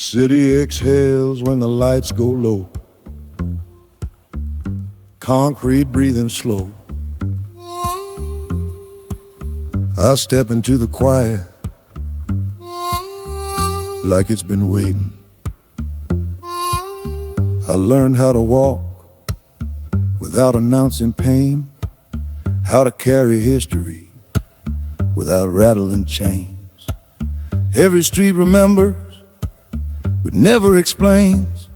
city exhales when the lights go low. Concrete breathing slow. I step into the quiet like it's been waiting. I learned how to walk without announcing pain, how to carry history without rattling chains. Every street remembers but never explains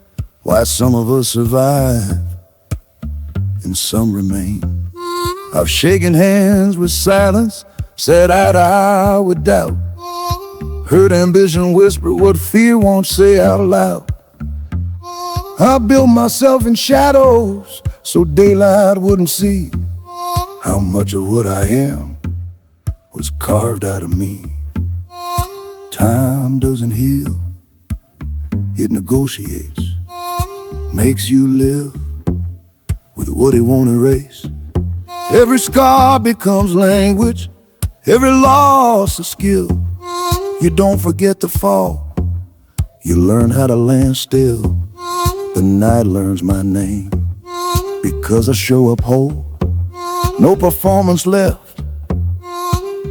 why some of us survive and some remain. I've shaken hands with silence, said eye to eye with doubt, heard ambition whisper what fear won't say out loud. I built myself in shadows so daylight wouldn't see how much of what I am was carved out of me. Time doesn't heal, it negotiates, makes you live with what it won't erase. Every scar becomes language, every loss a skill. You don't forget to fall, you learn how to land still. The night learns my name because I show up whole. No performance left,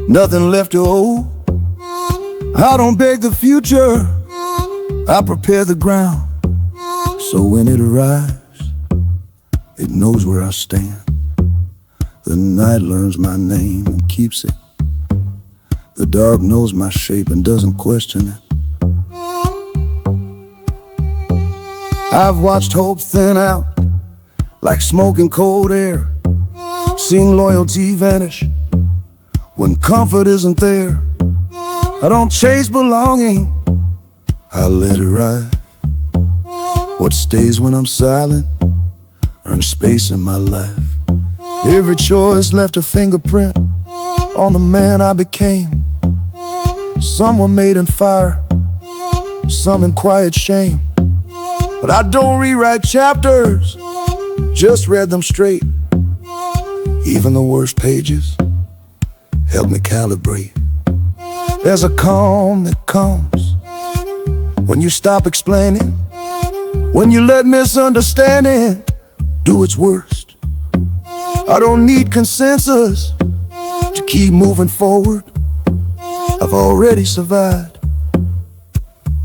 nothing left to owe. I don't beg the future, I prepare the ground, so when it arrives, it knows where I stand. The night learns my name and keeps it. The dark knows my shape and doesn't question it. I've watched hope thin out like smoke in cold air, seen loyalty vanish when comfort isn't there. I don't chase belonging, I let it ride. What stays when I'm silent earns space in my life. Every choice left a fingerprint on the man I became. Some were made in fire, some in quiet shame. But I don't rewrite chapters, just read them straight. Even the worst pages help me calibrate. There's a calm that comes when you stop explaining, when you let misunderstanding do its worst. I don't need consensus to keep moving forward. I've already survived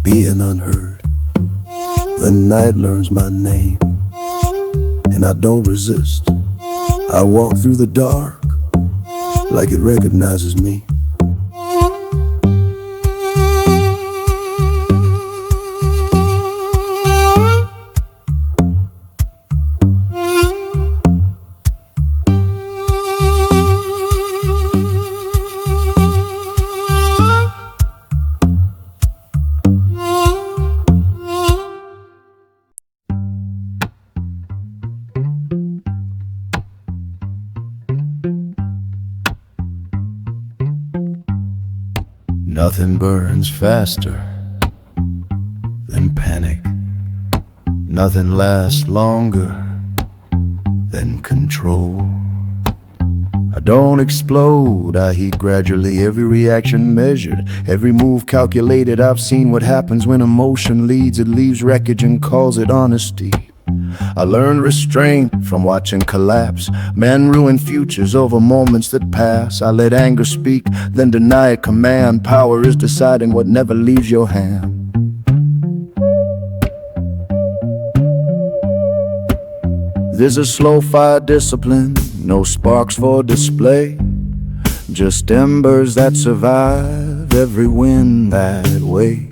being unheard. The night learns my name and I don't resist. I walk through the dark like it recognizes me. Nothing burns faster than panic. Nothing lasts longer than control. I don't explode, I heat gradually, every reaction measured, every move calculated. I've seen what happens when emotion leads, it leaves wreckage and calls it honesty. I learned restraint from watching collapse. Men ruin futures over moments that pass. I let anger speak, then deny it command. Power is deciding what never leaves your hand. There's a slow fire discipline, no sparks for display, just embers that survive every wind that way.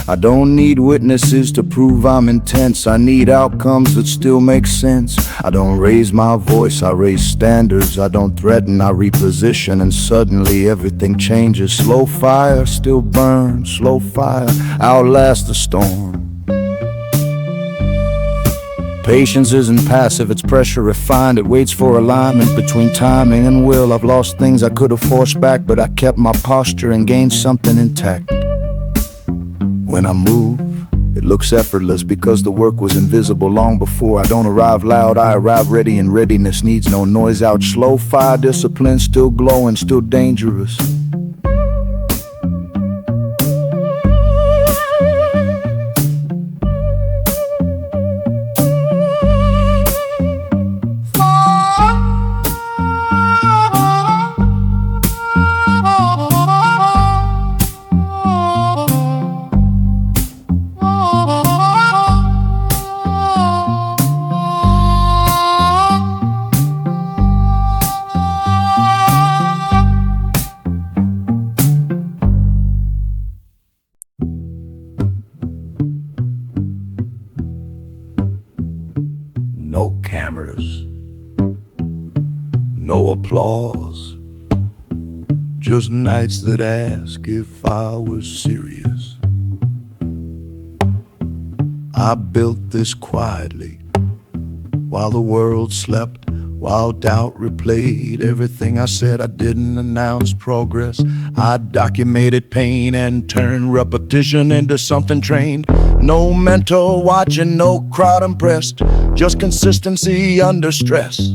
I don't need witnesses to prove I'm intense. I need outcomes that still make sense. I don't raise my voice, I raise standards. I don't threaten, I reposition, and suddenly everything changes. Slow fire still burns, slow fire outlasts the storm. Patience isn't passive, it's pressure refined. It waits for alignment between timing and will. I've lost things I could have forced back, but I kept my posture and gained something intact. When I move, it looks effortless because the work was invisible long before. I don't arrive loud, I arrive ready, and readiness needs no noise out. Slow fire discipline, still glowing, still dangerous. no applause, just nights that ask if I was serious. I built this quietly while the world slept, while doubt replayed everything I said. I didn't announce progress, I documented pain and turned repetition into something trained. No mentor watching, no crowd impressed, just consistency under stress.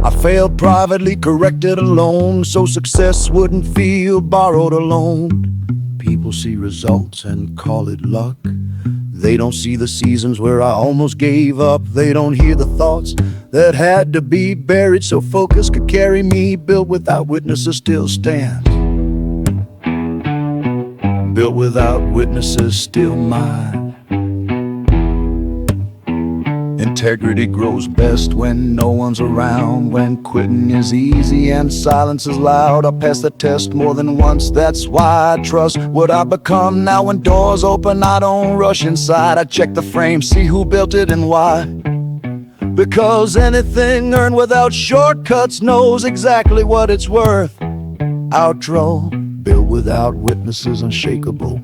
I failed privately, corrected alone, so success wouldn't feel borrowed alone. People see results and call it luck. They don't see the seasons where I almost gave up. They don't hear the thoughts that had to be buried so focus could carry me. Built without witnesses still stands. Built without witnesses still mine. Integrity grows best when no one's around, when quitting is easy and silence is loud. I passed the test more than once, that's why I trust what I become. Now when doors open, I don't rush inside. I check the frame, see who built it and why. Because anything earned without shortcuts knows exactly what it's worth. Outro, built without witnesses, unshakable.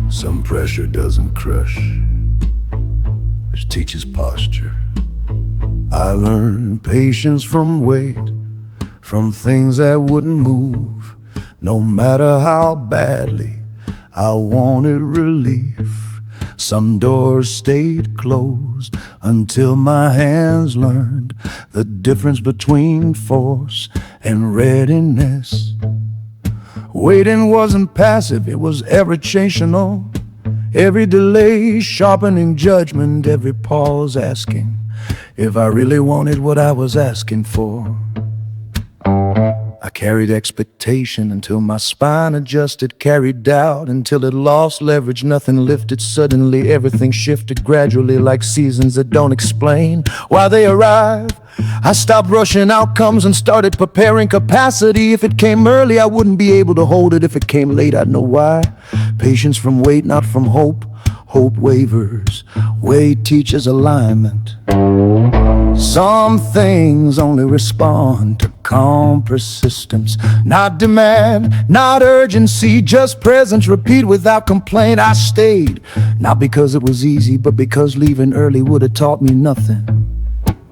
Some pressure doesn't crush, it teaches posture. I learned patience from weight, from things that wouldn't move. No matter how badly I wanted relief, some doors stayed closed until my hands learned the difference between force and readiness. Waiting wasn't passive, it was irritational. Every delay sharpening judgment, every pause asking if I really wanted what I was asking for. I carried expectation until my spine adjusted, carried doubt until it lost leverage. Nothing lifted suddenly, everything shifted gradually, like seasons that don't explain why they arrive. I stopped rushing outcomes and started preparing capacity. If it came early, I wouldn't be able to hold it. If it came late, I'd know why. Patience from weight, not from hope. Hope wavers, weight teaches alignment. Some things only respond to calm persistence, not demand, not urgency, just presence. Repeat without complaint. I stayed, not because it was easy, but because leaving early would have taught me nothing.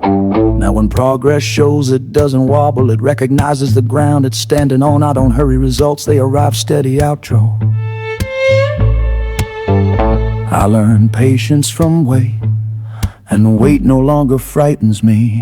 Now when progress shows it doesn't wobble, it recognizes the ground it's standing on. I don't hurry results, they arrive steady. Outro. I learned patience from weight, and weight no longer frightens me.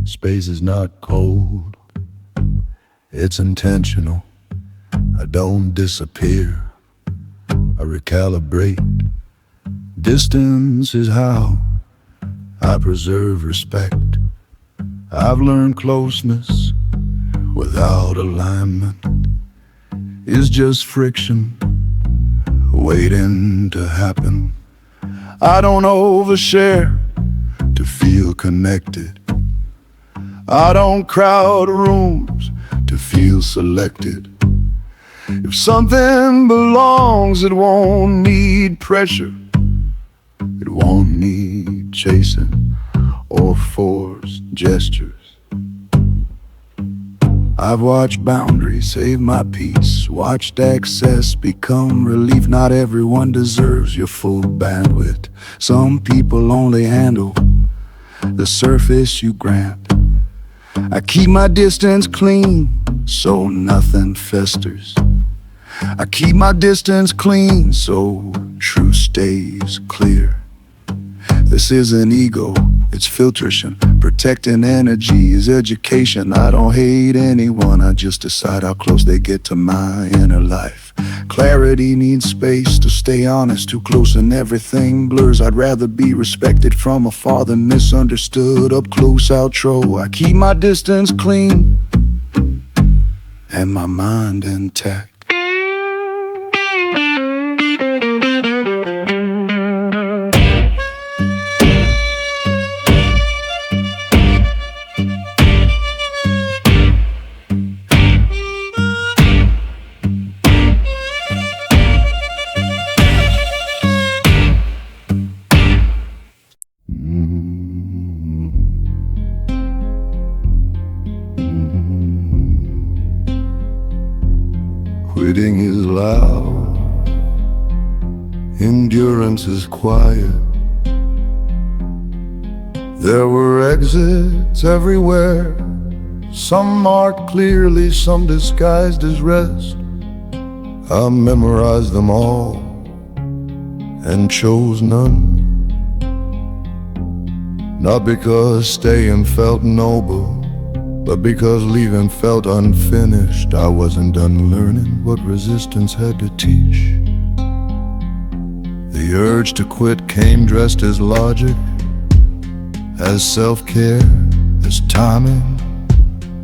Space is not cold, it's intentional. I don't disappear, I recalibrate. Distance is how I preserve respect. I've learned closeness without alignment is just friction waiting to happen. I don't overshare to feel connected. I don't crowd rooms to feel selected. If something belongs, it won't need pressure. It won't need chasing or forced gestures. I've watched boundaries save my peace, watched excess become relief. Not everyone deserves your full bandwidth. Some people only handle the surface you grant. I keep my distance clean so nothing festers. I keep my distance clean so truth stays clear. This isn't ego, it's filtration. Protecting energy is education. I don't hate anyone, I just decide how close they get to my inner life. Clarity needs space to stay honest. Too close and everything blurs. I'd rather be respected from afar than misunderstood up close. Outro, I keep my distance clean and my mind intact. Quitting is loud, endurance is quiet. There were exits everywhere, some marked clearly, some disguised as rest. I memorized them all and chose none. Not because staying felt noble, but because leaving felt unfinished. I wasn't done learning what resistance had to teach. The urge to quit came dressed as logic, as self-care, as timing.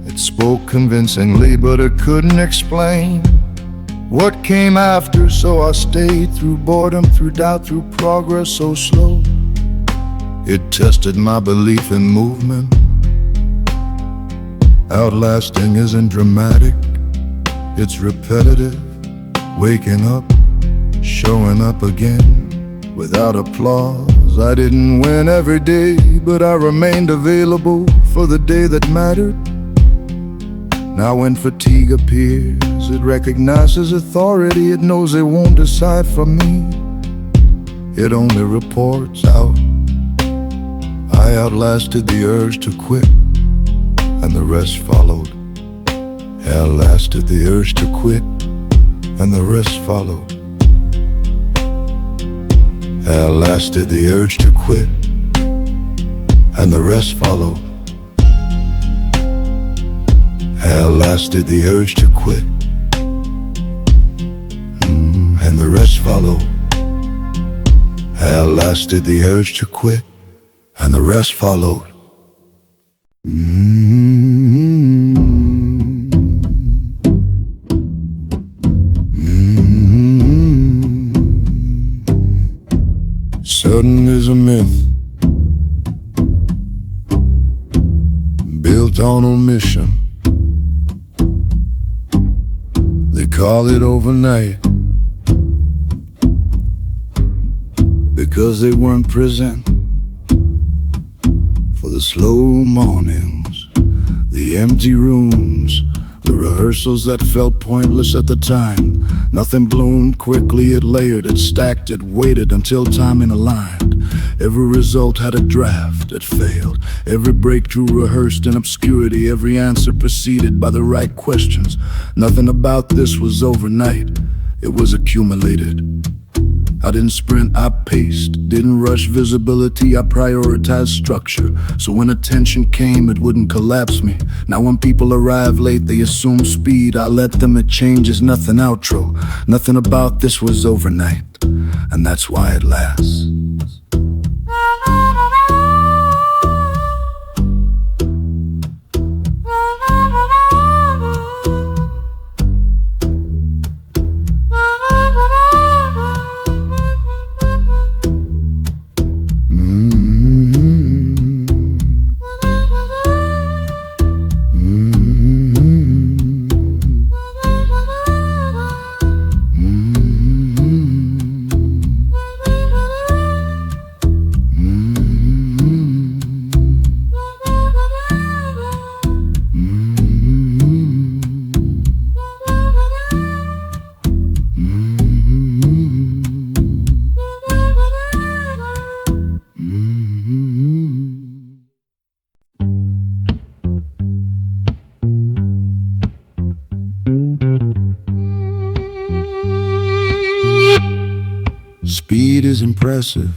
It spoke convincingly, but it couldn't explain what came after. So I stayed through boredom, through doubt, through progress so slow. It tested my belief in movement. Outlasting isn't dramatic, it's repetitive. Waking up, showing up again, without applause. I didn't win every day, but I remained available for the day that mattered. Now when fatigue appears, it recognizes authority. It knows it won't decide for me, it only reports out. I outlasted the urge to quit, and the rest followed. Outlasted the urge to quit, and the rest followed. Outlasted the urge to quit, and the rest followed. Outlasted the urge to quit, and the rest followed. Outlasted the urge to quit, and the rest followed. Sudden is a myth built on omission. They call it overnight because they weren't present for the slow mornings, the empty rooms, the rehearsals that felt pointless at the time. Nothing bloomed quickly, it layered, it stacked, it waited until timing aligned. Every result had a draft that failed, every breakthrough rehearsed in obscurity, every answer preceded by the right questions. Nothing about this was overnight, it was accumulated. I didn't sprint, I paced. Didn't rush visibility, I prioritized structure. So when attention came, it wouldn't collapse me. Now when people arrive late, they assume speed. I let them, it changes, nothing outro. Nothing about this was overnight, and that's why it lasts. is impressive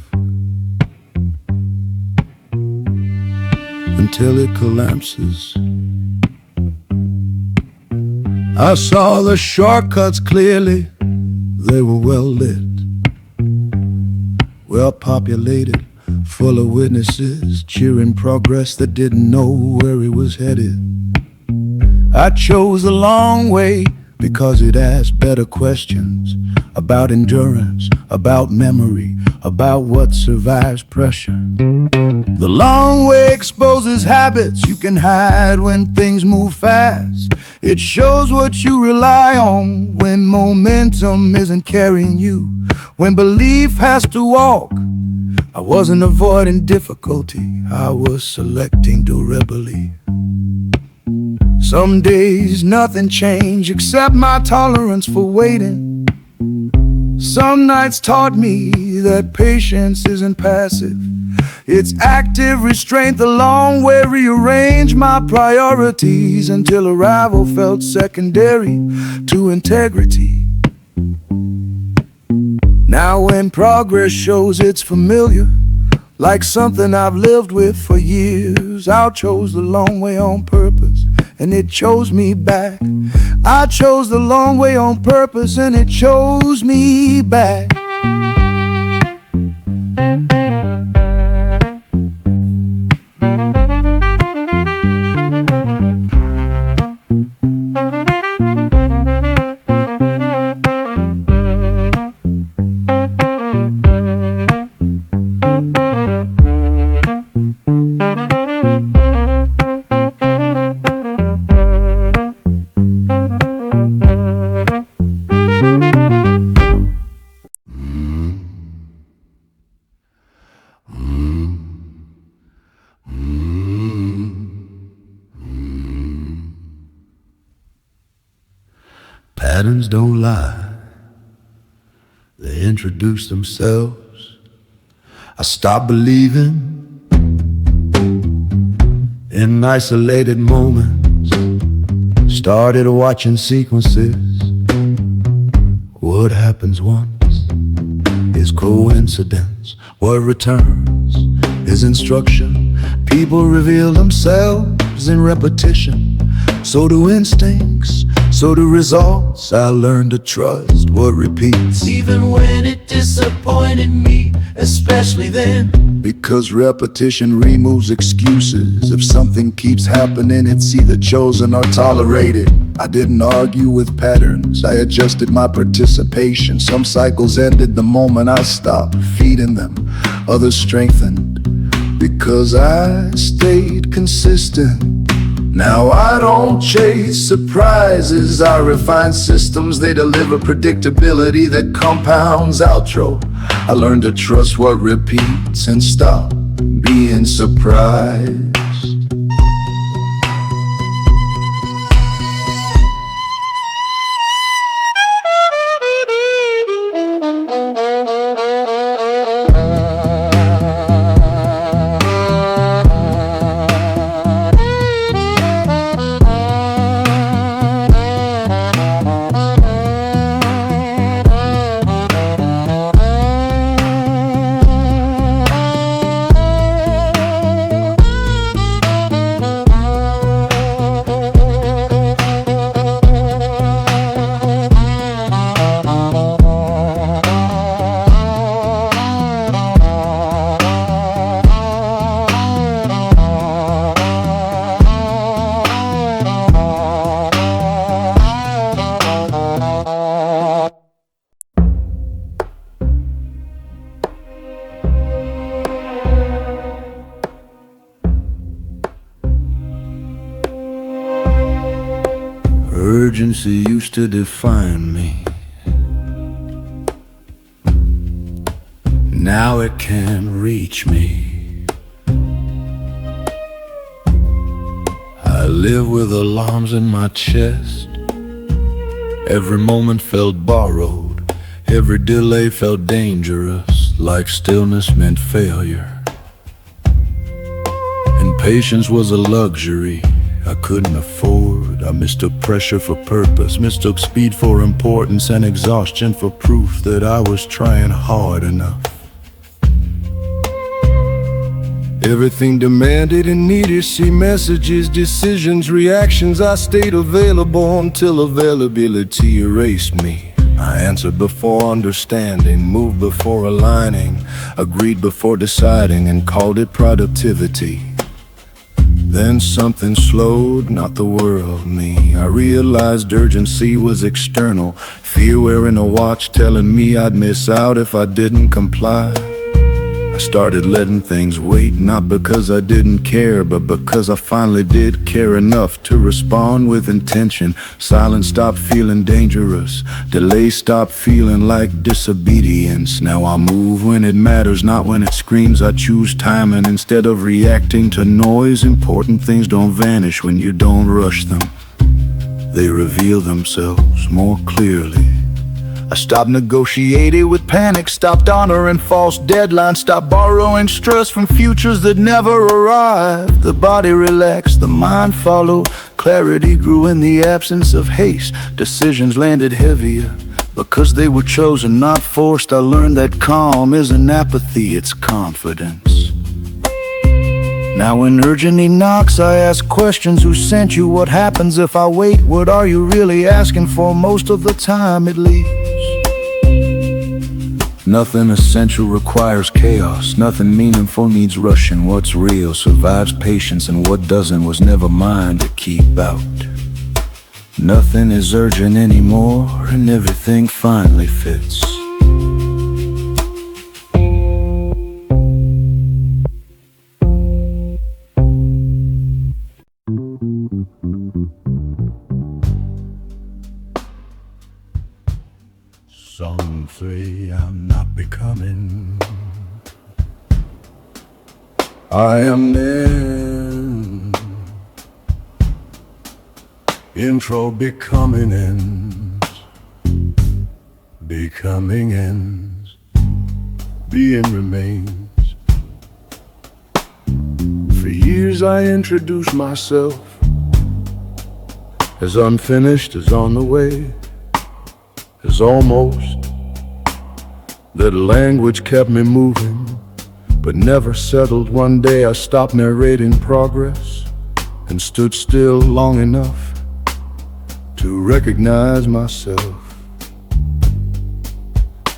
until it collapses. I saw the shortcuts clearly. They were well lit, well populated, full of witnesses cheering progress that didn't know where it was headed. I chose the long way because it asked better questions about endurance, about memory, about what survives pressure. The long way exposes habits you can hide when things move fast. It shows what you rely on when momentum isn't carrying you, when belief has to walk. I wasn't avoiding difficulty, I was selecting durability. Some days nothing changed except my tolerance for waiting. Some nights taught me that patience isn't passive, it's active restraint. The long way rearranged my priorities until arrival felt secondary to integrity. Now when progress shows it's familiar, like something I've lived with for years, I chose the long way on purpose, and it chose me back. I chose the long way on purpose, and it chose me back. Patterns don't lie, they introduce themselves. I stopped believing in isolated moments, started watching sequences. What happens once is coincidence, what returns is instruction. People reveal themselves in repetition, so do instincts, so do results. I learned to trust what repeats, even when it disappointed me, especially then. Because repetition removes excuses. If something keeps happening, it's either chosen or tolerated. I didn't argue with patterns, I adjusted my participation. Some cycles ended the moment I stopped feeding them, others strengthened because I stayed consistent. Now I don't chase surprises, I refine systems. They deliver predictability that compounds outro. I learned to trust what repeats and stop being surprised. Urgency used to define me. Now it can't reach me. I live with alarms in my chest. Every moment felt borrowed. Every delay felt dangerous, like stillness meant failure. And patience was a luxury I couldn't afford. I mistook pressure for purpose, mistook speed for importance, and exhaustion for proof that I was trying hard enough. Everything demanded and needed, see messages, decisions, reactions. I stayed available until availability erased me. I answered before understanding, moved before aligning, agreed before deciding, and called it productivity. Then something slowed, not the world, me. I realized urgency was external, fear wearing a watch telling me I'd miss out if I didn't comply. I started letting things wait, not because I didn't care, but because I finally did care enough to respond with intention. Silence stopped feeling dangerous, delay stopped feeling like disobedience. Now I move when it matters, not when it screams. I choose timing instead of reacting to noise. Important things don't vanish when you don't rush them. They reveal themselves more clearly. I stopped negotiating with panic, stopped honoring false deadlines, stopped borrowing stress from futures that never arrived. The body relaxed, the mind followed. Clarity grew in the absence of haste. Decisions landed heavier because they were chosen, not forced. I learned that calm isn't apathy, it's confidence. Now when urgency knocks, I ask questions. Who sent you? What happens if I wait? What are you really asking for? Most of the time it leaves. Nothing essential requires chaos. Nothing meaningful needs rushing. What's real survives patience, and what doesn't was never mine to keep out. Nothing is urgent anymore, and everything finally fits. Some say I'm not becoming. I am in. Intro becoming ends. Becoming ends. Being remains. For years I introduced myself as unfinished, as on the way, as almost. That language kept me moving, but never settled. One day I stopped narrating progress and stood still long enough to recognize myself.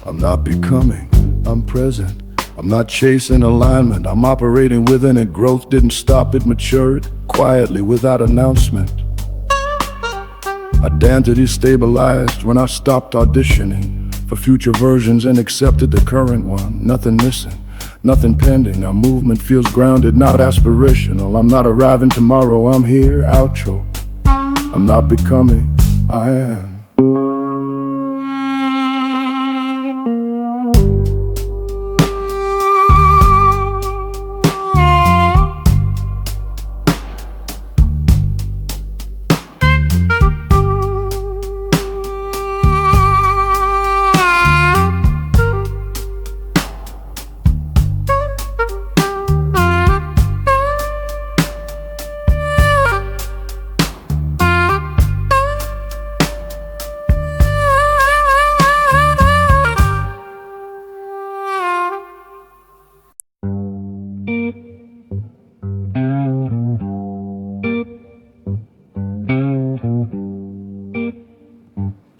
I'm not becoming, I'm present. I'm not chasing alignment, I'm operating within it. Growth didn't stop, it matured quietly without announcement. Identity stabilized when I stopped auditioning for future versions and accepted the current one. Nothing missing, nothing pending. Our movement feels grounded, not aspirational. I'm not arriving tomorrow, I'm here, outro. I'm not becoming, I am.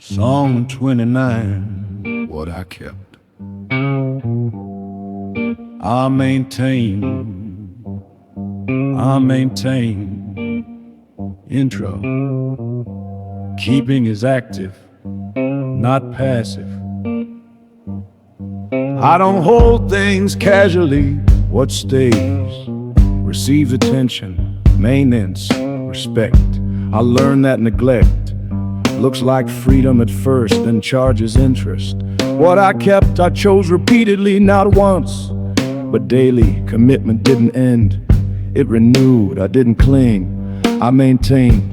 Song 29, what I kept. I maintain. Intro. Keeping is active, not passive. I don't hold things casually. What stays receives attention, maintenance, respect. I learned that neglect looks like freedom at first, then charges interest. What I kept, I chose repeatedly, not once, but daily. Commitment didn't end, it renewed. I didn't cling, I maintained.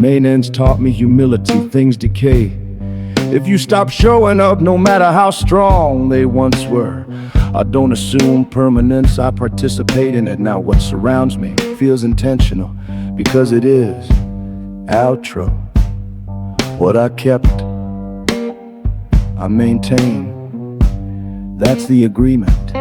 Maintenance taught me humility, things decay. If you stop showing up, no matter how strong they once were. I don't assume permanence, I participate in it. Now what surrounds me feels intentional, because it is. Outro. What I kept, I maintain. That's the agreement.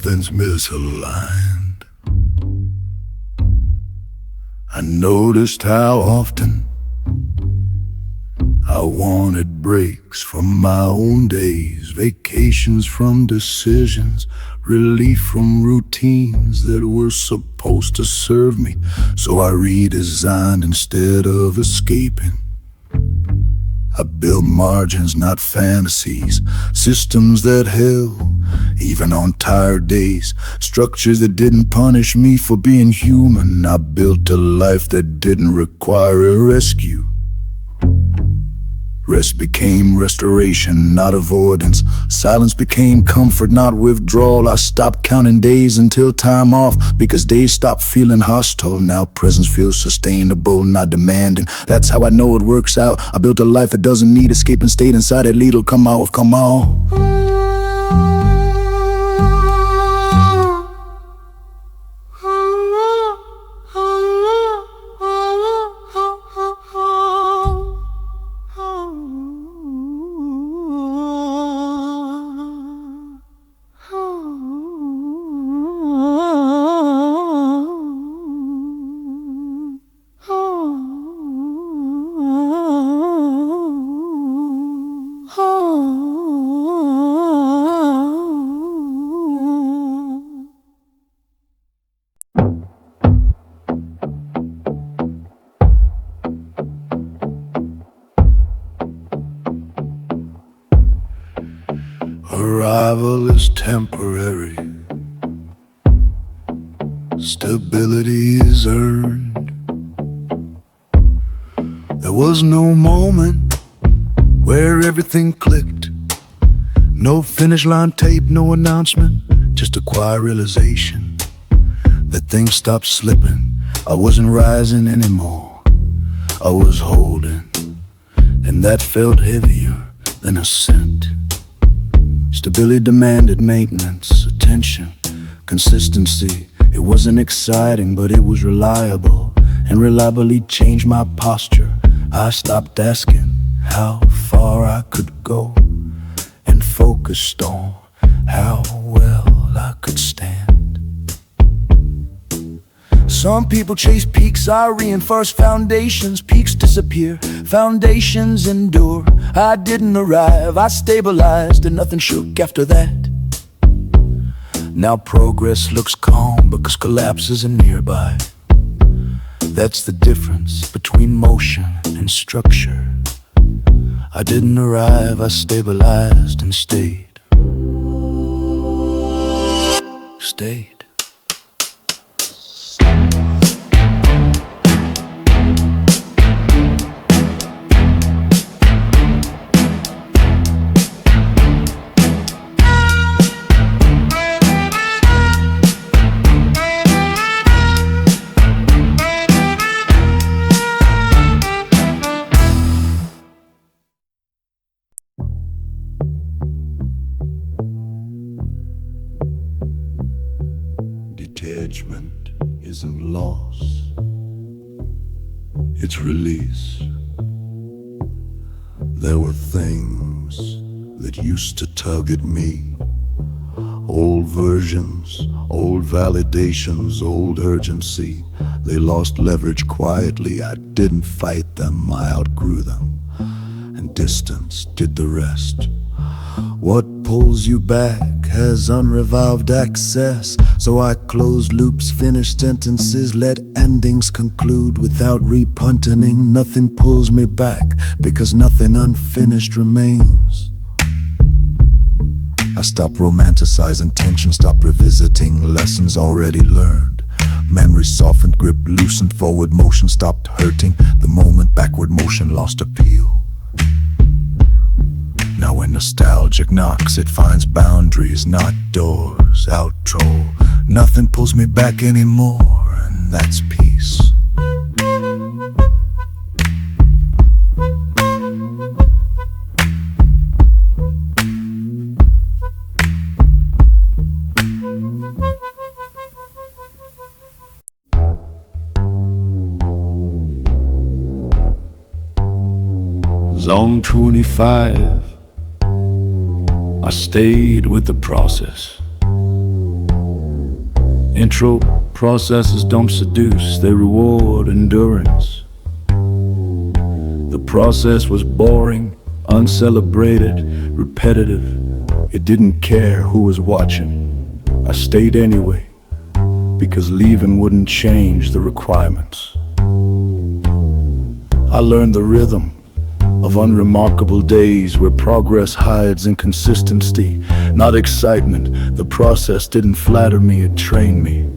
something's misaligned. I noticed how often I wanted breaks from my own days, vacations from decisions, relief from routines that were supposed to serve me. So I redesigned instead of escaping. I built margins, not fantasies, systems that held, even on tired days, structures that didn't punish me for being human. I built a life that didn't require a rescue. Rest became restoration, not avoidance. Silence became comfort, not withdrawal. I stopped counting days until time off, because days stopped feeling hostile. Now presence feels sustainable, not demanding. That's how I know it works out. I built a life that doesn't need escape and stayed inside it. It'll come out, come on. Arrival is temporary, stability is earned. There was no moment where everything clicked. No finish line tape, no announcement, just a quiet realization that things stopped slipping. I wasn't rising anymore, I was holding, and that felt heavier than ascent. Stability demanded maintenance, attention, consistency. It wasn't exciting, but it was reliable, and reliably changed my posture. I stopped asking how far I could go, and focused on how well I could stand. Some people chase peaks, I reinforce foundations. Peaks disappear, foundations endure. I didn't arrive, I stabilized, and nothing shook after that. Now progress looks calm because collapse isn't nearby. That's the difference between motion and structure. I didn't arrive, I stabilized and stayed. Stayed. Detachment isn't loss, it's release. There were things that used to tug at me, old versions, old validations, old urgency. They lost leverage quietly. I didn't fight them, I outgrew them, and distance did the rest. What pulls you back has unrevived access, so I close loops, finish sentences, let endings conclude without repunting. Nothing pulls me back, because nothing unfinished remains. I stop romanticizing tension, stop revisiting lessons already learned. Memory softened, grip loosened, forward motion stopped hurting. The moment backward motion lost appeal. Now when nostalgic knocks, it finds boundaries, not doors. Outro, nothing pulls me back anymore, and that's peace. Zone 25, I stayed with the process. Intro processes don't seduce, they reward endurance. The process was boring, uncelebrated, repetitive. It didn't care who was watching. I stayed anyway, because leaving wouldn't change the requirements. I learned the rhythm of unremarkable days where progress hides inconsistency, not excitement. The process didn't flatter me, it trained me.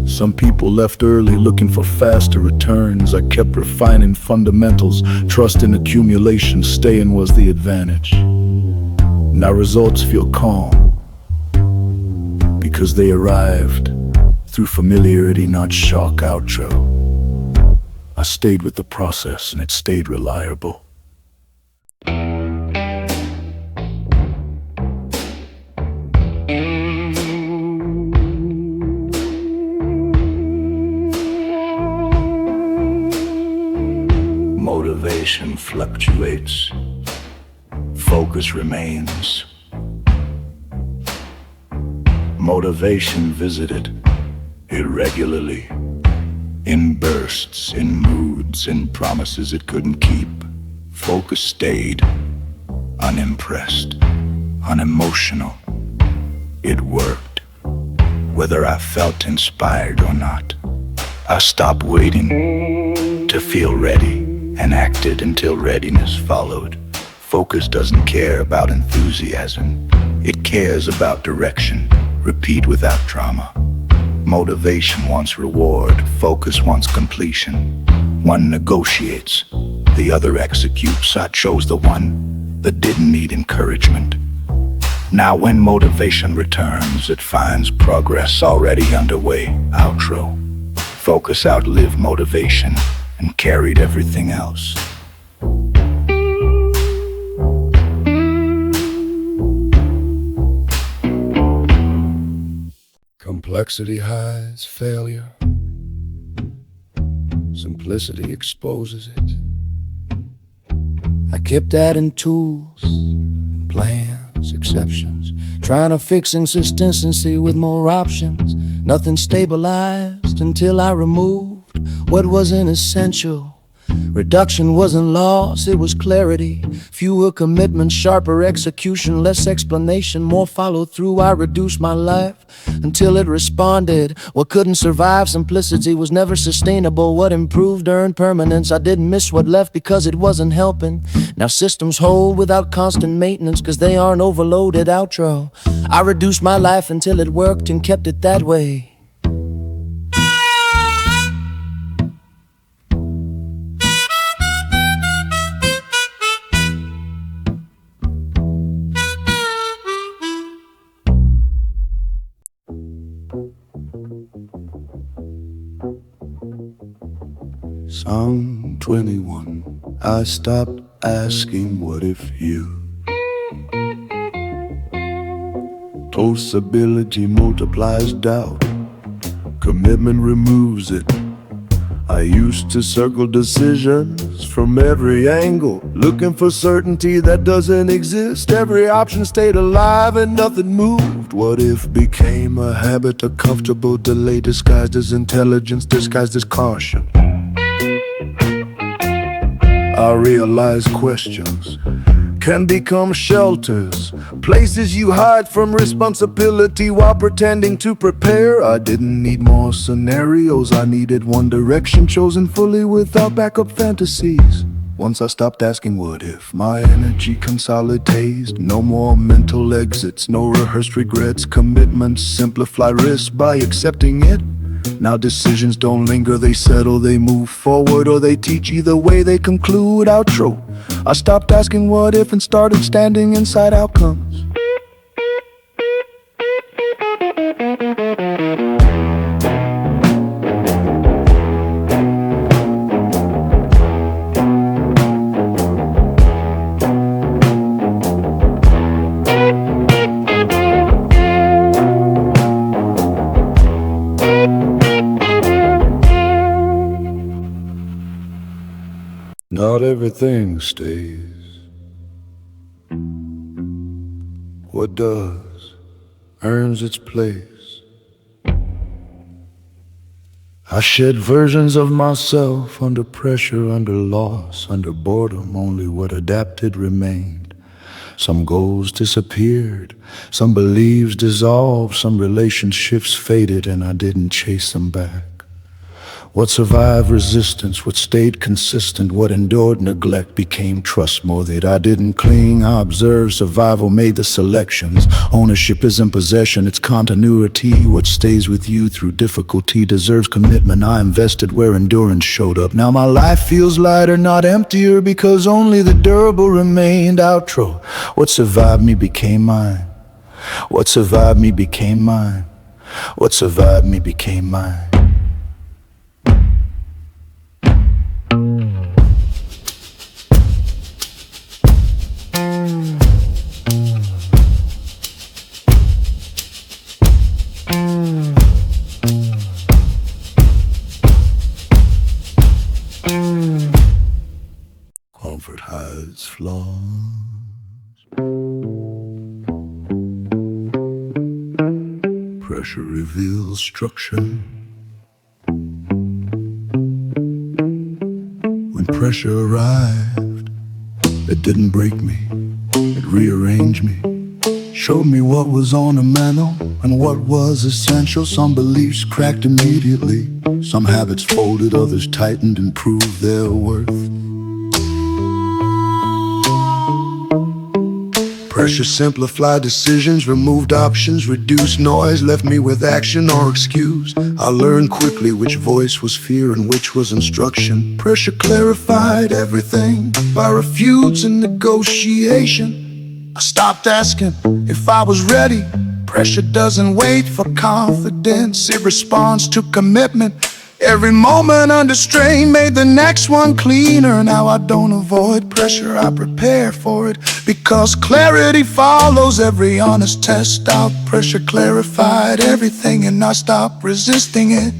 Some people left early looking for faster returns. I kept refining fundamentals, trust in accumulation, staying was the advantage. Now results feel calm, because they arrived through familiarity, not shock. Outro. I stayed with the process and it stayed reliable. Motivation fluctuates, focus remains. Motivation visited irregularly, in bursts, in moods, in promises it couldn't keep. Focus stayed, unimpressed, unemotional. It worked, whether I felt inspired or not. I stopped waiting to feel ready and acted until readiness followed. Focus doesn't care about enthusiasm, it cares about direction. Repeat without drama. Motivation wants reward, focus wants completion. One negotiates, the other executes. I chose the one that didn't need encouragement. Now when motivation returns, it finds progress already underway. Outro. Focus outlived motivation and carried everything else. Complexity hides failure. Simplicity exposes it. I kept adding tools, plans, exceptions, trying to fix inconsistency with more options. Nothing stabilized until I removed what wasn't essential. Reduction wasn't loss, it was clarity. Fewer commitments, sharper execution, less explanation, more follow through. I reduced my life until it responded. What couldn't survive simplicity was never sustainable. What improved earned permanence. I didn't miss what left because it wasn't helping. Now systems hold without constant maintenance, cause they aren't overloaded. Outro. I reduced my life until it worked and kept it that way. Song 21. I stopped asking what if you. Toastability multiplies doubt. Commitment removes it. I used to circle decisions from every angle, looking for certainty that doesn't exist. Every option stayed alive and nothing moved. What if became a habit, a comfortable delay disguised as intelligence, disguised as caution. I realize questions can become shelters, places you hide from responsibility while pretending to prepare. I didn't need more scenarios, I needed one direction chosen fully without backup fantasies. Once I stopped asking what if, my energy consolidates. No more mental exits, no rehearsed regrets. Commitments simplify risk by accepting it. Now decisions don't linger, they settle, they move forward or they teach. Either way they conclude. Outro. I stopped asking what if and started standing inside outcomes. Not everything stays. What does earns its place. I shed versions of myself under pressure, under loss, under boredom. Only what adapted remained. Some goals disappeared, some beliefs dissolved, some relationships faded, and I didn't chase them back. What survived resistance, what stayed consistent, what endured neglect became trust. More that I didn't cling, I observed. Survival made the selections. Ownership isn't possession, it's continuity. What stays with you through difficulty deserves commitment. I invested where endurance showed up. Now my life feels lighter, not emptier, because only the durable remained. Outro. What survived me became mine. What survived me became mine. What survived me became mine. Comfort has flaws. Pressure reveals structure. When pressure arrived, it didn't break me, it rearranged me. Showed me what was on the manual and what was essential. Some beliefs cracked immediately, some habits folded, others tightened and proved their worth. Pressure simplified decisions, removed options, reduced noise, left me with action or excuse. I learned quickly which voice was fear and which was instruction. Pressure clarified everything by refuse and negotiation. I stopped asking if I was ready. Pressure doesn't wait for confidence, it responds to commitment. Every moment under strain made the next one cleaner. Now I don't avoid pressure, I prepare for it, because clarity follows every honest test out. Pressure clarified everything and I stopped resisting it.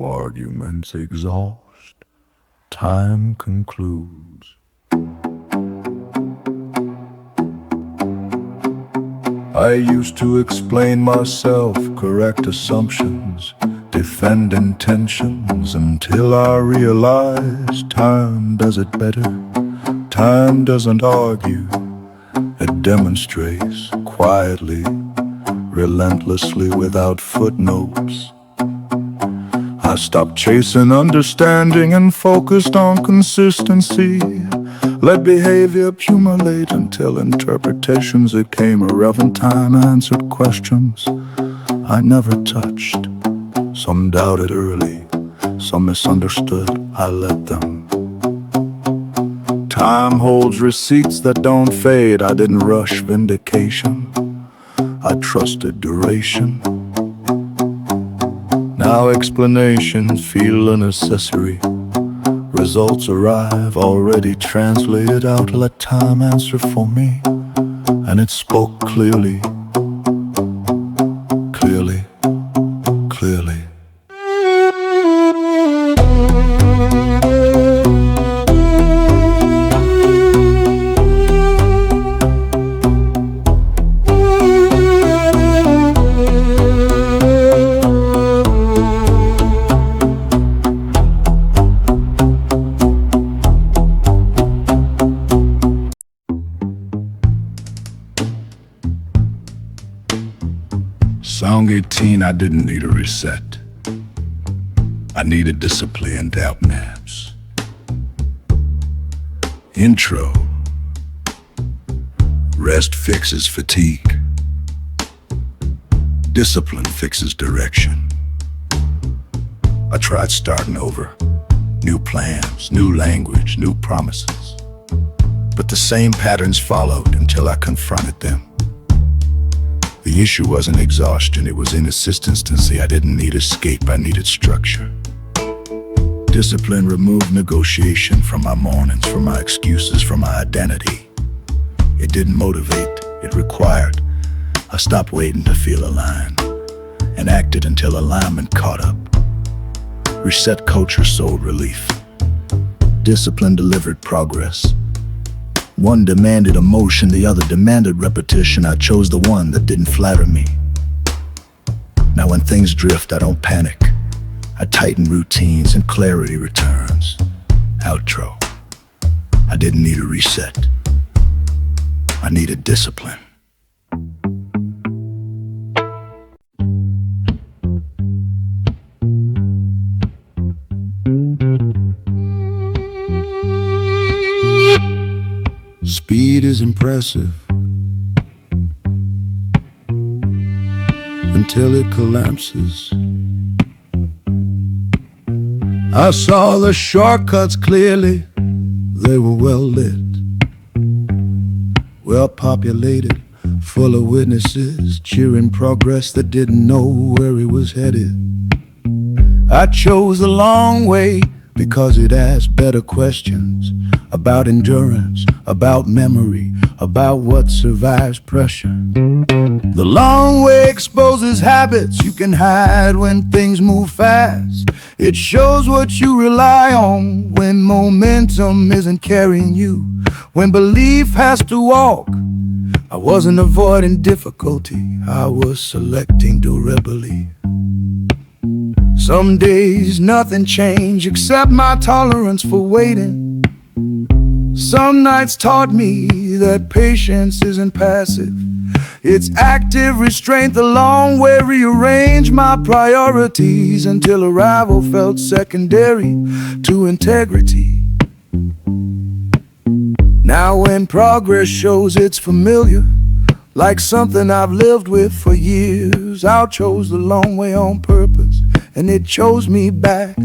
Arguments exhaust, time concludes. I used to explain myself, correct assumptions, defend intentions, until I realized time does it better. Time doesn't argue, it demonstrates quietly, relentlessly, without footnotes. I stopped chasing understanding and focused on consistency. Let behavior accumulate until interpretations became irrelevant. Time answered questions I never touched. Some doubted early, some misunderstood, I let them. Time holds receipts that don't fade. I didn't rush vindication, I trusted duration. Now explanations feel an accessory. Results arrive already translated out. Let time answer for me, and it spoke clearly, clearly, clearly. Song 18, I didn't need a reset. I needed disciplined out naps. Intro. Rest fixes fatigue. Discipline fixes direction. I tried starting over. New plans, new language, new promises. But the same patterns followed until I confronted them. The issue wasn't exhaustion, it was inconsistency. I didn't need escape, I needed structure. Discipline removed negotiation from my mornings, from my excuses, from my identity. It didn't motivate, it required. I stopped waiting to feel aligned and acted until alignment caught up. Reset culture sold relief. Discipline delivered progress. One demanded emotion, the other demanded repetition. I chose the one that didn't flatter me. Now when things drift, I don't panic. I tighten routines and clarity returns. Outro. I didn't need a reset. I needed discipline. Speed is impressive until it collapses. I saw the shortcuts clearly. They were well lit, well populated, full of witnesses cheering progress that didn't know where he was headed. I chose the long way because it asked better questions about endurance, about memory, about what survives pressure. The long way exposes habits you can hide when things move fast. It shows what you rely on when momentum isn't carrying you, when belief has to walk. I wasn't avoiding difficulty, I was selecting durability. Some days nothing changed except my tolerance for waiting. Some nights taught me that patience isn't passive, it's active restraint. The long way rearranged my priorities until arrival felt secondary to integrity. Now when progress shows it's familiar, like something I've lived with for years, I chose the long way on purpose, and it chose me back.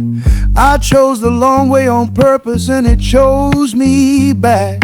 I chose the long way on purpose, and it chose me back.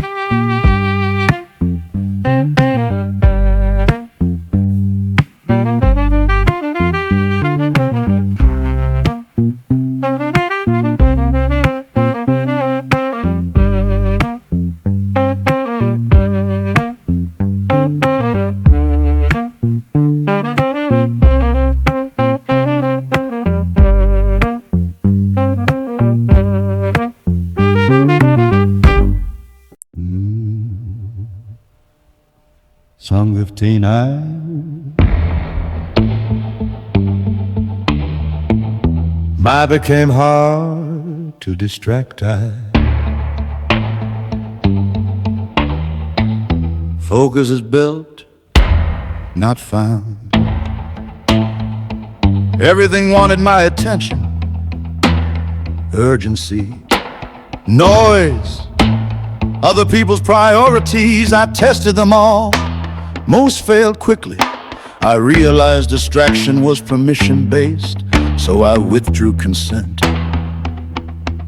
Song 59. I became hard to distract. Focus is built, not found. Everything wanted my attention. Urgency, noise, other people's priorities. I tested them all. Most failed quickly. I realized distraction was permission-based, so I withdrew consent.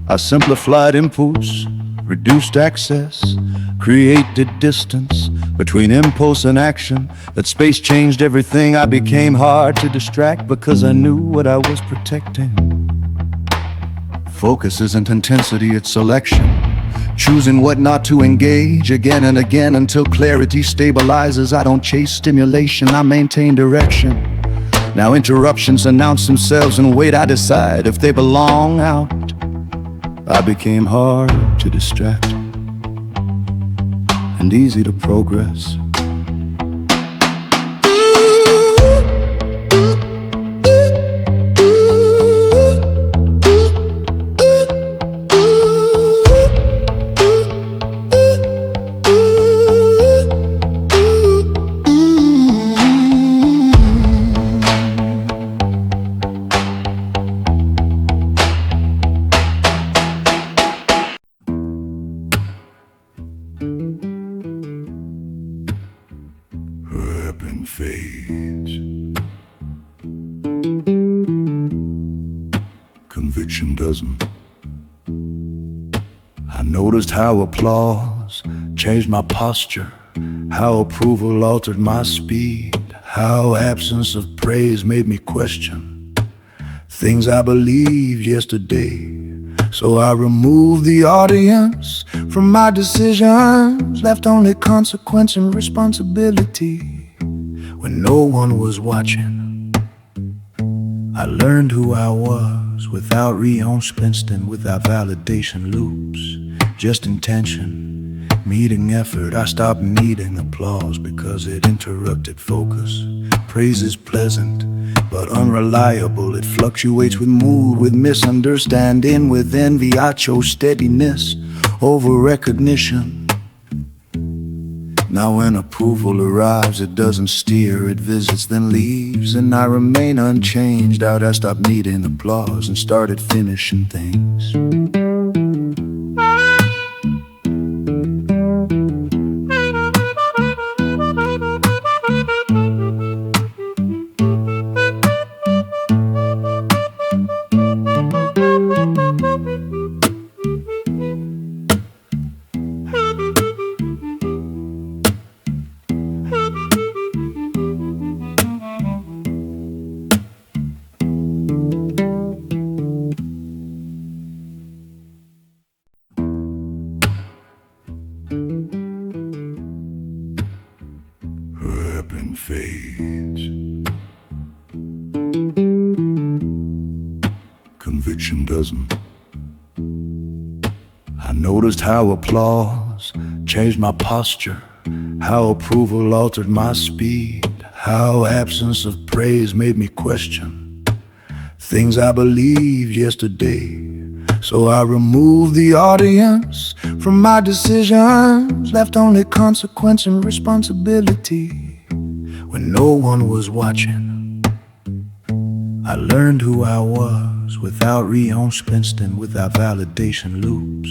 I simplified impulse, reduced access, created distance between impulse and action. That space changed everything. I became hard to distract because I knew what I was protecting. Focus isn't intensity, it's selection. Choosing what not to engage again and again until clarity stabilizes. I don't chase stimulation, I maintain direction. Now interruptions announce themselves and wait, I decide if they belong out. I became hard to distract and easy to progress. Fades. Conviction doesn't. I noticed how applause changed my posture, how approval altered my speed, how absence of praise made me question things I believed yesterday. So I removed the audience from my decisions, left only consequence and responsibility. When no one was watching, I learned who I was without re-spensing, without validation loops, just intention, meeting effort. I stopped needing applause because it interrupted focus. Praise is pleasant, but unreliable. It fluctuates with mood, with misunderstanding, with envy. I chose steadiness over recognition. Now when approval arrives, it doesn't steer, it visits then leaves, and I remain unchanged. Out I stopped needing applause and started finishing things. Fades. Conviction doesn't. I noticed how applause changed my posture, how approval altered my speed, how absence of praise made me question things I believed yesterday. So I removed the audience from my decisions, left only consequence and responsibility. When no one was watching, I learned who I was without re-spensing, without validation loops,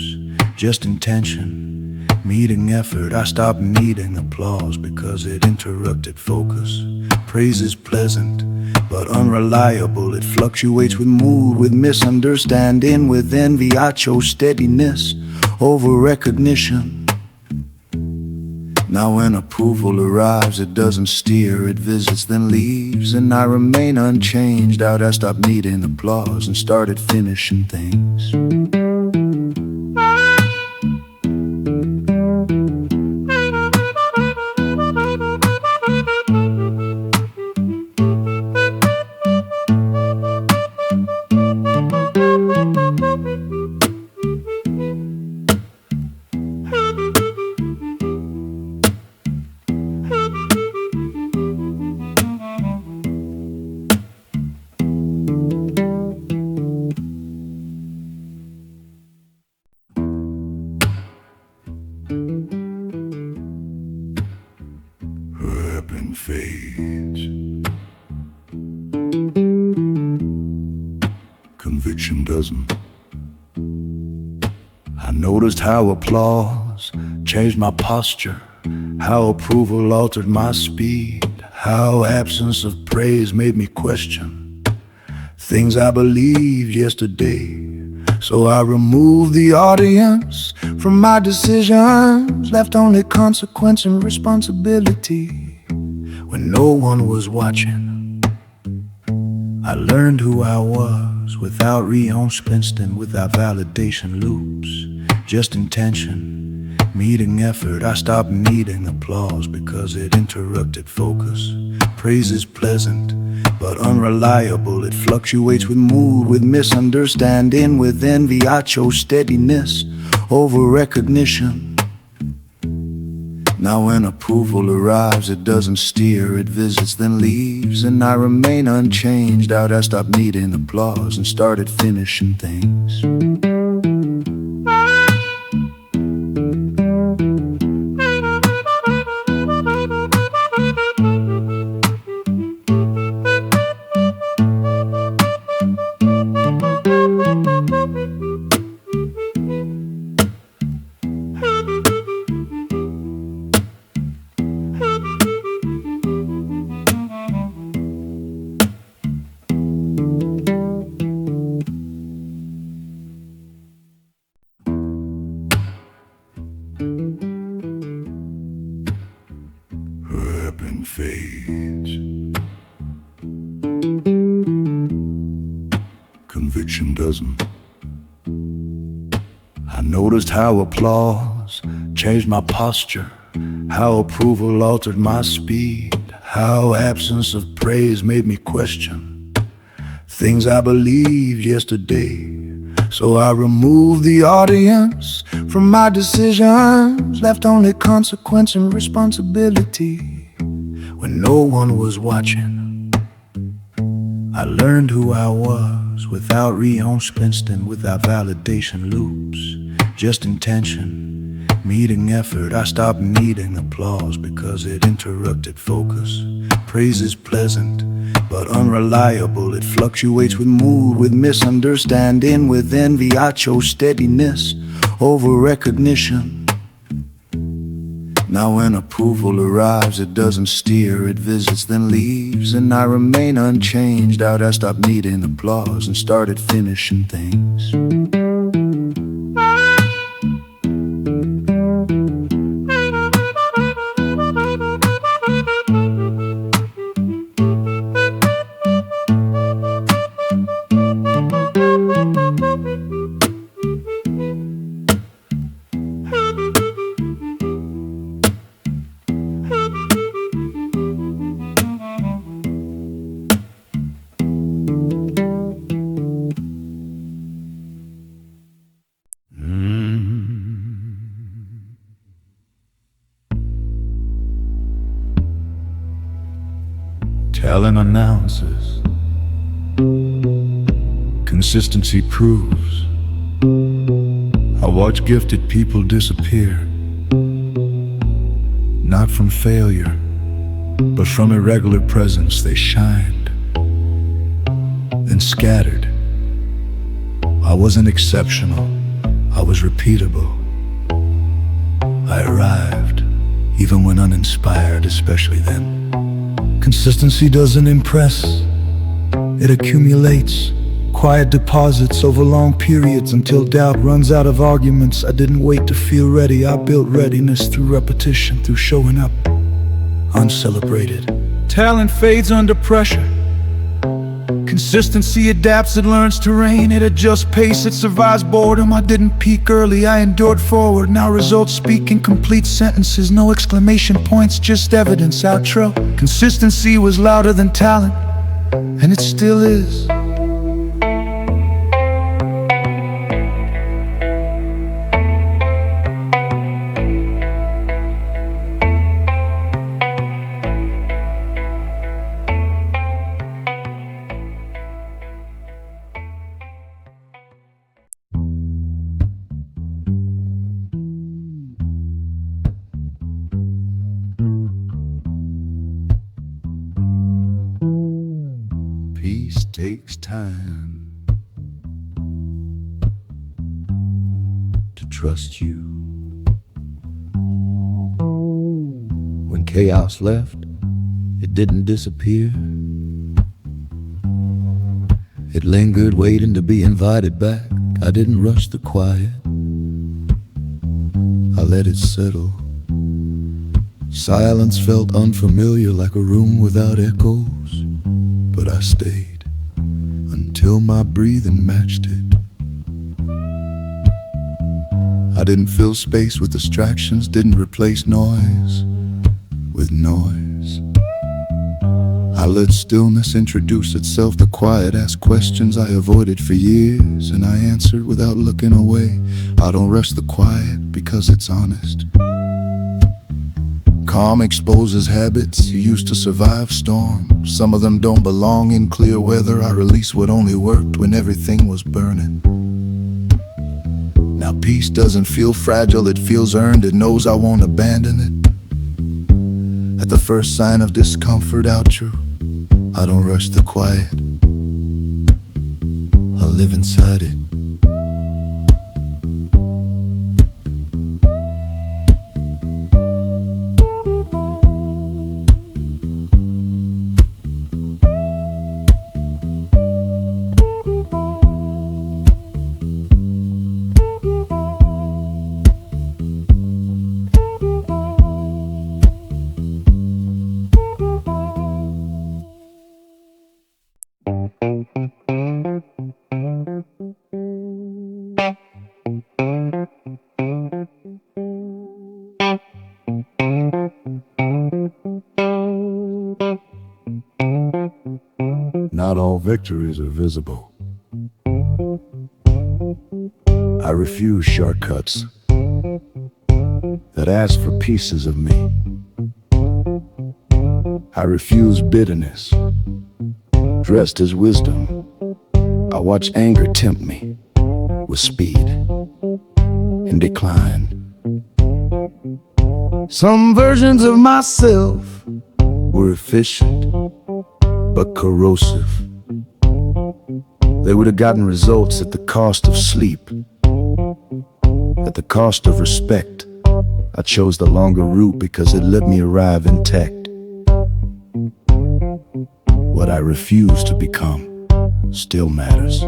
just intention, meeting effort. I stopped needing applause because it interrupted focus. Praise is pleasant, but unreliable. It fluctuates with mood, with misunderstanding, with envy. I chose steadiness over recognition. Now when approval arrives, it doesn't steer, it visits then leaves, and I remain unchanged. Out I stopped needing applause and started finishing things. Fades. Conviction doesn't. I noticed how applause changed my posture, how approval altered my speed, how absence of praise made me question things I believed yesterday. So I removed the audience from my decisions, left only consequence and responsibility. When no one was watching, I learned who I was without re-spensing, without validation loops, just intention, meeting effort. I stopped needing applause because it interrupted focus. Praise is pleasant, but unreliable. It fluctuates with mood, with misunderstanding, with envy. I chose steadiness over recognition. Now when approval arrives, it doesn't steer, it visits then leaves, and I remain unchanged. Out I stopped needing applause and started finishing things. fades. Conviction doesn't. I noticed how applause changed my posture, how approval altered my speed, how absence of praise made me question things I believed yesterday. So I removed the audience from my decisions, left only consequence and responsibility. When no one was watching, I learned who I was without re-instant, without validation loops, just intention, meeting effort. I stopped needing applause because it interrupted focus. Praise is pleasant, but unreliable. It fluctuates with mood, with misunderstanding, with envy. I chose steadiness over recognition. Now when approval arrives, it doesn't steer, it visits then leaves, and I remain unchanged. Out I stopped needing applause and started finishing things. Talent announces, consistency proves. I watch gifted people disappear, not from failure, but from irregular presence. They shined, then scattered. I wasn't exceptional, I was repeatable. I arrived, even when uninspired, especially then. Consistency doesn't impress, it accumulates, quiet deposits over long periods until doubt runs out of arguments. I didn't wait to feel ready, I built readiness through repetition, through showing up uncelebrated. Talent fades under pressure. Consistency adapts, it learns terrain, it adjusts pace, it survives boredom. I didn't peak early, I endured forward. Now results speak in complete sentences, no exclamation points, just evidence. Outro. Consistency was louder than talent, and it still is. Peace takes time to trust you. When chaos left, it didn't disappear. It lingered, waiting to be invited back. I didn't rush the quiet, I let it settle. Silence felt unfamiliar, like a room without echoes. But I stayed until my breathing matched it. I didn't fill space with distractions, didn't replace noise with noise. I let stillness introduce itself. The quiet asked questions I avoided for years, and I answered without looking away. I don't rush the quiet because it's honest. Calm exposes habits you used to survive storms. Some of them don't belong in clear weather. I release what only worked when everything was burning. Now peace doesn't feel fragile, it feels earned. It knows I won't abandon it. At the first sign of discomfort, outro. I don't rush the quiet, I live inside it. all victories are visible. I refuse shortcuts that ask for pieces of me. I refuse bitterness dressed as wisdom. I watch anger tempt me with speed and decline. Some versions of myself were efficient but corrosive. They would have gotten results at the cost of sleep, at the cost of respect. I chose the longer route because it let me arrive intact. What I refuse to become still matters.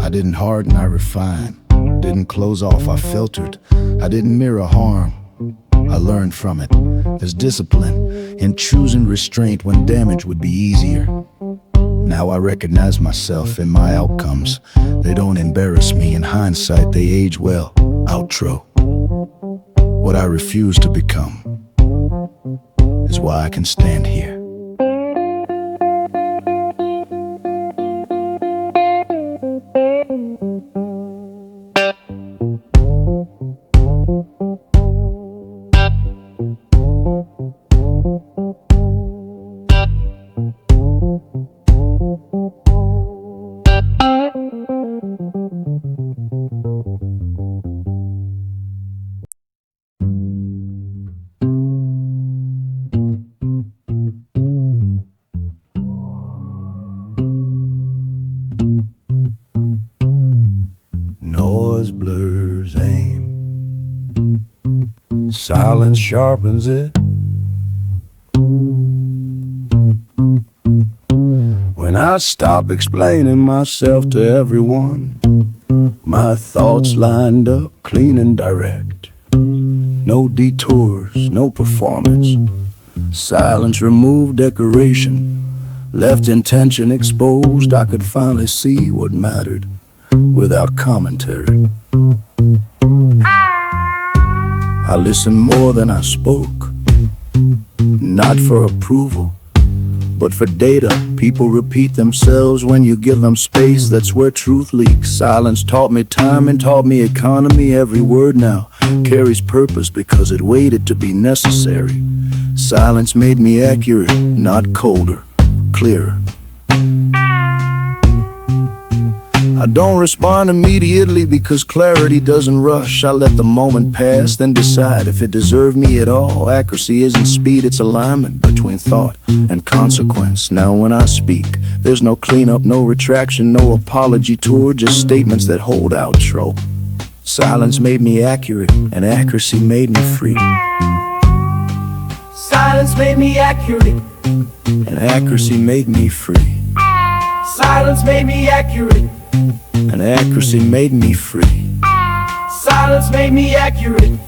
I didn't harden, I refined. Didn't close off, I filtered. I didn't mirror harm, I learned from it. There's discipline in choosing restraint when damage would be easier. Now I recognize myself in my outcomes. They don't embarrass me. In hindsight, they age well. Outro. What I refuse to become is why I can stand here. Noise blurs aim, silence sharpens it. When I stop explaining myself to everyone, my thoughts lined up clean and direct. No detours, no performance. Silence removed decoration, left intention exposed. I could finally see what mattered without commentary. I listened more than I spoke, not for approval, but for data. People repeat themselves when you give them space. That's where truth leaks. Silence taught me time and taught me economy. Every word now carries purpose because it waited to be necessary. Silence made me accurate, not colder, clearer. I don't respond immediately because clarity doesn't rush. I let the moment pass, then decide if it deserved me at all. Accuracy isn't speed, it's alignment between thought and consequence. Now when I speak, there's no cleanup, no retraction, no apology tour, just statements that hold outro. Silence made me accurate, and accuracy made me free. Silence made me accurate. And accuracy made me free. Silence made me accurate. And accuracy made me free. Silence made me accurate.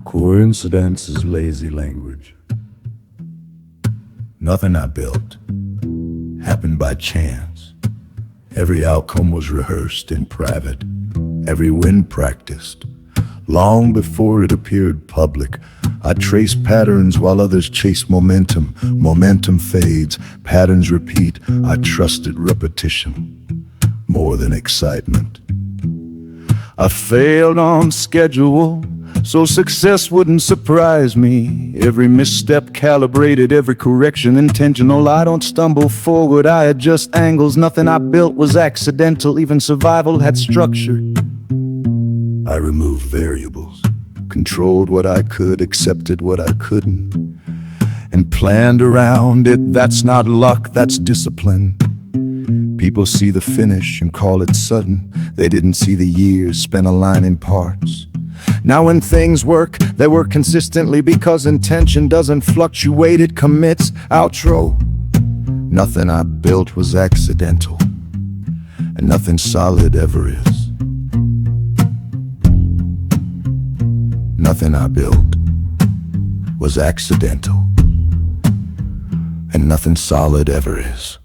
Coincidence is lazy language. Nothing I built happened by chance. Every outcome was rehearsed in private. Every win practiced. Long before it appeared public, I traced patterns while others chased momentum. Momentum fades, patterns repeat. I trusted repetition more than excitement. I failed on schedule, so success wouldn't surprise me. Every misstep calibrated, every correction intentional. I don't stumble forward, I adjust angles. Nothing I built was accidental, even survival had structure. I removed variables, controlled what I could, accepted what I couldn't, and planned around it. That's not luck, that's discipline. People see the finish and call it sudden. They didn't see the years spent aligning parts. Now when things work, they work consistently because intention doesn't fluctuate, it commits. Outro. Nothing I built was accidental, and nothing solid ever is. Nothing I built was accidental, and nothing solid ever is.